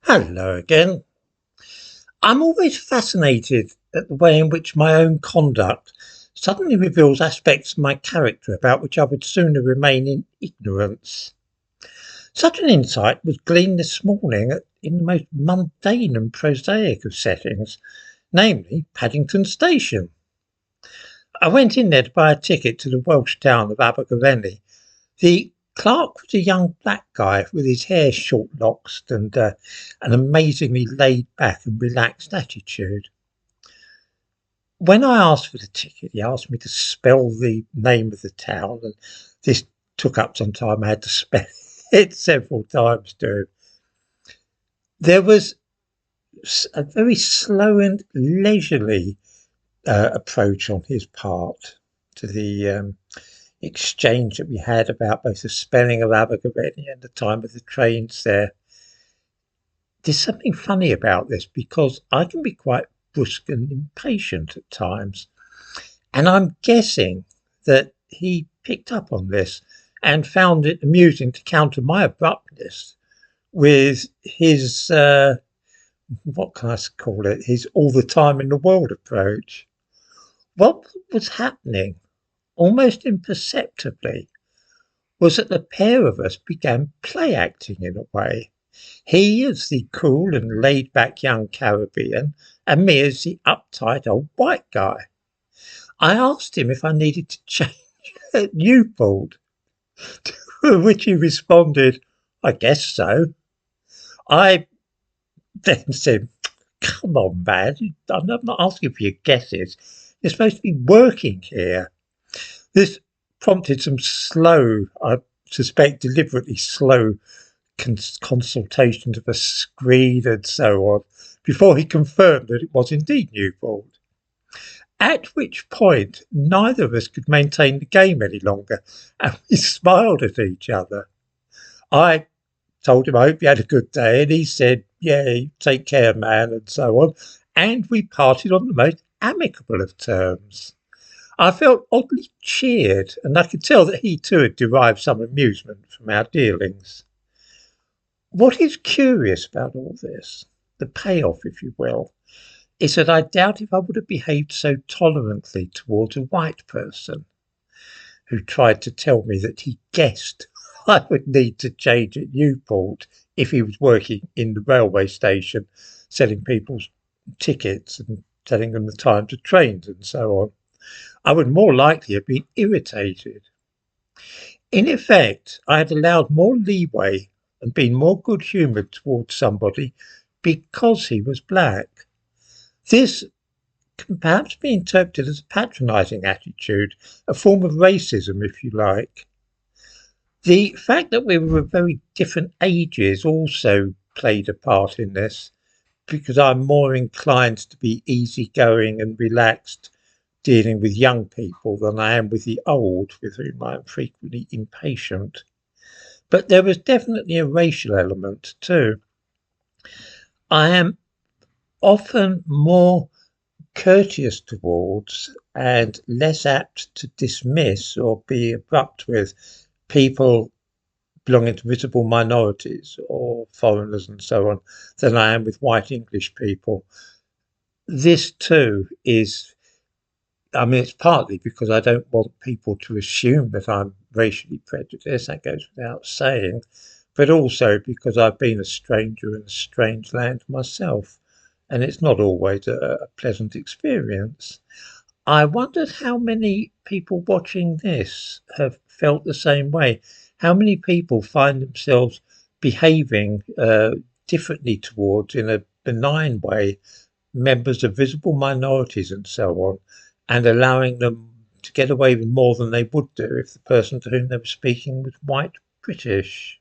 Hello again. I'm always fascinated at the way in which my own conduct suddenly reveals aspects of my character about which I would sooner remain in ignorance. Such an insight was gleaned this morning in the most mundane and prosaic of settings, namely Paddington Station. I went in there to buy a ticket to the Welsh town of Abergavenny. The clerk was a young black guy with his hair short locked and an amazingly laid back and relaxed attitude. When I asked for the ticket, he asked me to spell the name of the town, and this took up some time. I had to spell it several times to him. There was a very slow and leisurely approach on his part to the exchange that we had about both the spelling of Abergavenny and the time of the trains there. There's something funny about this because I can be quite brusque and impatient at times, and I'm guessing that he picked up on this and found it amusing to counter my abruptness with his what can I call it? His all the time in the world approach. What was happening, almost imperceptibly, was that the pair of us began play acting in a way. He as the cool and laid back young Caribbean, and me as the uptight old white guy. I asked him if I needed to change at Newport, to which he responded, I guess so. I then said, come on, man, I'm not asking for your guesses. You're supposed to be working here. This prompted some slow, I suspect deliberately slow, consultations of a screen and so on, before he confirmed that it was indeed Newport. At which point, neither of us could maintain the game any longer, and we smiled at each other. I told him I hope you had a good day, and he said, yeah, take care, man, and so on, and we parted on the most amicable of terms. I felt oddly cheered, and I could tell that he too had derived some amusement from our dealings. What is curious about all this, the payoff, if you will, is that I doubt if I would have behaved so tolerantly towards a white person who tried to tell me that he guessed I would need to change at Newport if he was working in the railway station, selling people's tickets and telling them the times of trains and so on. I would more likely have been irritated. In effect, I had allowed more leeway and been more good-humoured towards somebody because he was black. This can perhaps be interpreted as a patronising attitude, a form of racism, if you like. The fact that we were of very different ages also played a part in this, because I'm more inclined to be easygoing and relaxed dealing with young people than I am with the old, with whom I am frequently impatient. But there was definitely a racial element too. I am often more courteous towards and less apt to dismiss or be abrupt with people belonging to visible minorities or foreigners and so on than I am with white English people. This too is, I mean, it's partly because I don't want people to assume that I'm racially prejudiced, that goes without saying, but also because I've been a stranger in a strange land myself, and it's not always a pleasant experience. I wondered how many people watching this have felt the same way. How many people find themselves behaving differently towards, in a benign way, members of visible minorities and so on, and allowing them to get away with more than they would do if the person to whom they were speaking was white British.